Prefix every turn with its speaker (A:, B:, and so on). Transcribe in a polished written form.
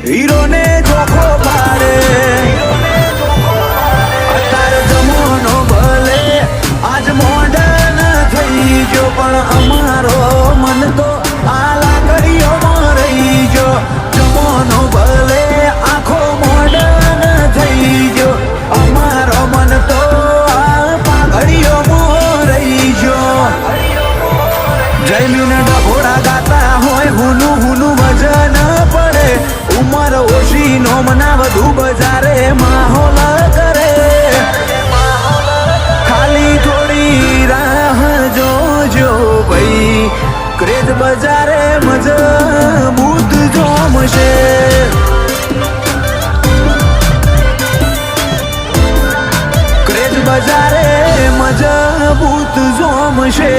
A: hero ને ચોખ્ખો પાડે અત્યારે જમાનો ભલે આજ મોડર્ન થઈ ગયો પણ અમારો મન તો આ લાકડીઓમાં રહી ગયો જમાનો ભલે આખો મોડર્ન થઈ ગયો અમારો મન તો આ પાઘડીઓમાં રહી ગયો જયમીને ડભોડા ગાતા હોય હુનું હુનું વજન પડે ઉમર ઓછી નો મના વધુ બજારે માહોલ કરે ખાલી થોડી રાહ જોજો ભાઈ ક્રેઝ બજારે મજબૂત જોમશે ક્રેઝ બજારે મજબૂત જોમશે